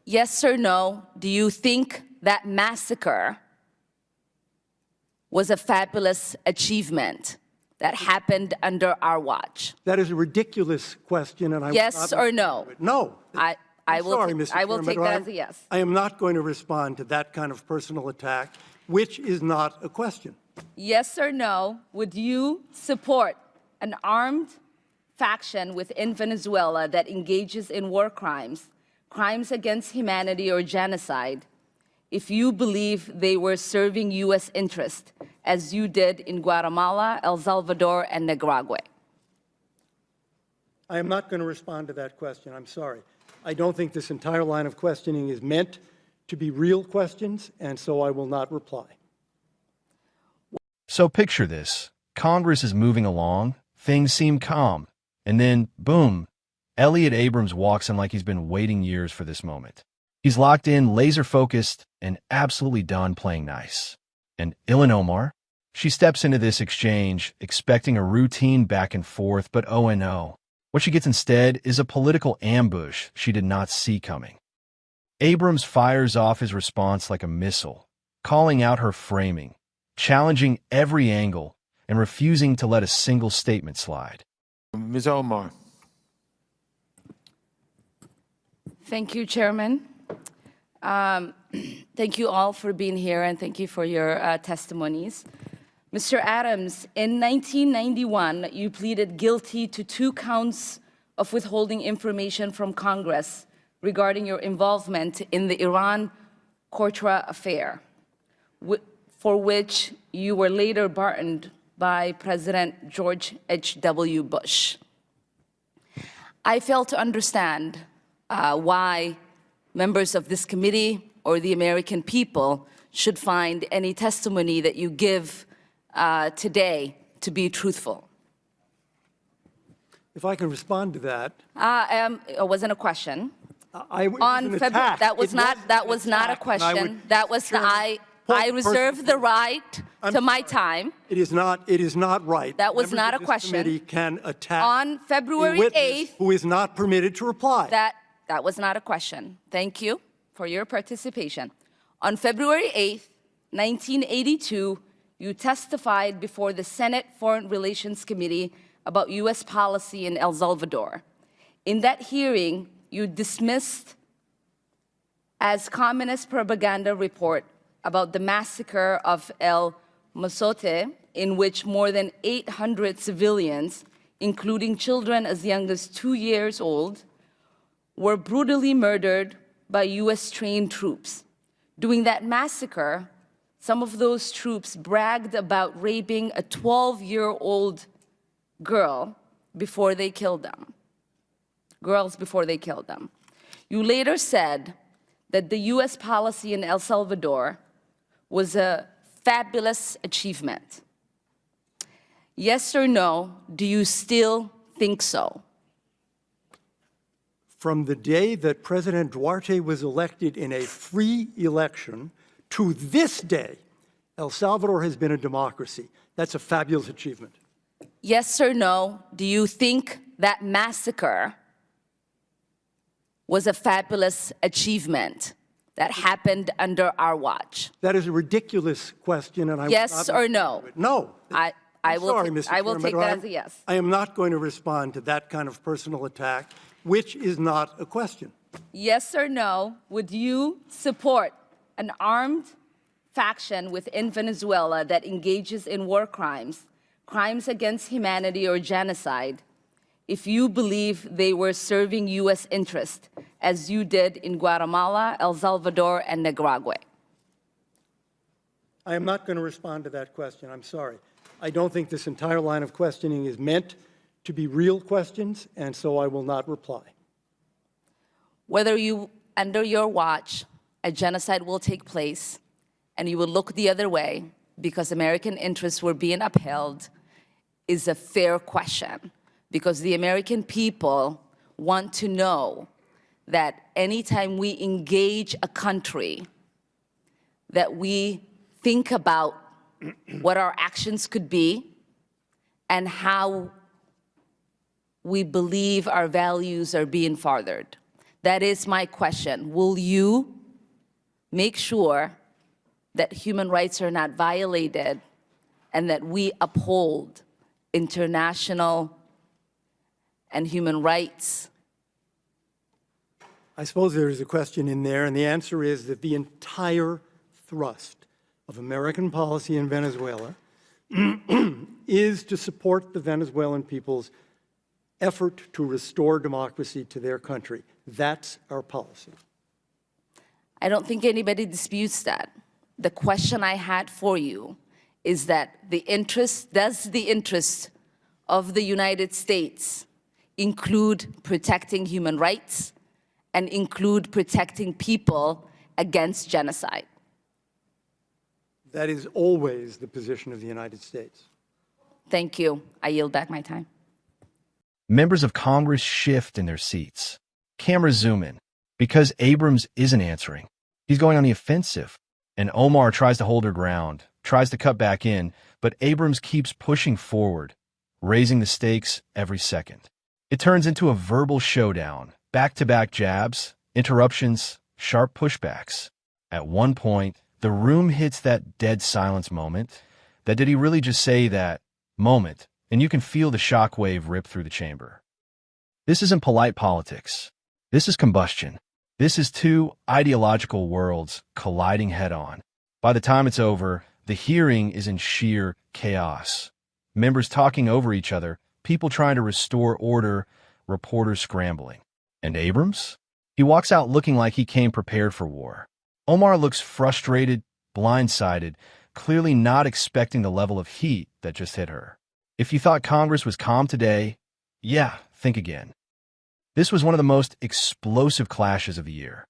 Yes or no, do you think that massacre was a fabulous achievement that happened under our watch? That is a ridiculous question, and I will Yes not or no? No. I will sorry, take, Mr. I will Chairman, take but that as a yes. I am not going to respond to that kind of personal attack, which is not a question. Yes or no, would you support an armed faction within Venezuela that engages in war crimes, crimes against humanity or genocide, if you believe they were serving U.S. interest, as you did in Guatemala, El Salvador, and Nicaragua? I am not going to respond to that question. I'm sorry. I don't think this entire line of questioning is meant to be real questions, and so I will not reply. So picture this. Congress is moving along, things seem calm, and then, boom, Elliott Abrams walks in like he's been waiting years for this moment. He's locked in, laser-focused, and absolutely done playing nice. And Ilhan Omar, she steps into this exchange expecting a routine back and forth, but oh and oh. What she gets instead is a political ambush she did not see coming. Abrams fires off his response like a missile, calling out her framing, challenging every angle, and refusing to let a single statement slide. Ms. Omar. Thank you, Chairman. Thank you all for being here, and thank you for your testimonies. Mr. Adams, in 1991, you pleaded guilty to 2 counts of withholding information from Congress regarding your involvement in the Iran-Contra affair, for which you were later pardoned by President George H.W. Bush. I fail to understand why members of this committee or the American people should find any testimony that you give today to be truthful. If I can respond to that. It wasn't a question. On February, that was not a question. That was I reserve the right to my time. It is not right. That was not a question. question. Committee can attack on February 8th, who is not permitted to reply. That was not a question. Thank you for your participation. On February 8th, 1982, you testified before the Senate Foreign Relations Committee about U.S. policy in El Salvador. In that hearing, you dismissed as communist propaganda report about the massacre of El Mozote, in which more than 800 civilians, including children as young as 2 years old, were brutally murdered by U.S.-trained troops. During that massacre, some of those troops bragged about raping a 12-year-old girl before they killed them. Girls before they killed them. You later said that the U.S. policy in El Salvador was a fabulous achievement. Yes or no, do you still think so? From the day that President Duarte was elected in a free election to this day, El Salvador has been a democracy. That's a fabulous achievement. Yes or no, do you think that massacre was a fabulous achievement that happened under our watch? That is a ridiculous question, and I yes or no? No. I will take that as a yes. I am not going to respond to that kind of personal attack, which is not a question. Yes or no, would you support an armed faction within Venezuela that engages in war crimes, crimes against humanity or genocide, if you believe they were serving U.S. interest, as you did in Guatemala, El Salvador, and Nicaragua? I am not going to respond to that question. I'm sorry. I don't think this entire line of questioning is meant to be real questions, and so I will not reply. Whether under your watch, a genocide will take place, and you will look the other way because American interests were being upheld, is a fair question, because the American people want to know that anytime we engage a country, that we think about what our actions could be and how we believe our values are being furthered. That is my question. Will you make sure that human rights are not violated and that we uphold international and human rights? I suppose there is a question in there, and the answer is that the entire thrust of American policy in Venezuela is to support the Venezuelan people's effort to restore democracy to their country. That's our policy. I don't think anybody disputes that. The question I had for you is that does the interest of the United States include protecting human rights and include protecting people against genocide? That is always the position of the United States. Thank you. I yield back my time. Members of Congress shift in their seats. Cameras zoom in. Because Abrams isn't answering, he's going on the offensive. And Omar tries to hold her ground, tries to cut back in, but Abrams keeps pushing forward, raising the stakes every second. It turns into a verbal showdown, back-to-back jabs, interruptions, sharp pushbacks. At one point, the room hits that dead silence moment. That did he really just say that moment? And you can feel the shockwave rip through the chamber. This isn't polite politics. This is combustion. This is two ideological worlds colliding head-on. By the time it's over, the hearing is in sheer chaos. Members talking over each other, people trying to restore order, reporters scrambling. And Abrams? He walks out looking like he came prepared for war. Omar looks frustrated, blindsided, clearly not expecting the level of heat that just hit her. If you thought Congress was calm today, yeah, think again. This was one of the most explosive clashes of the year.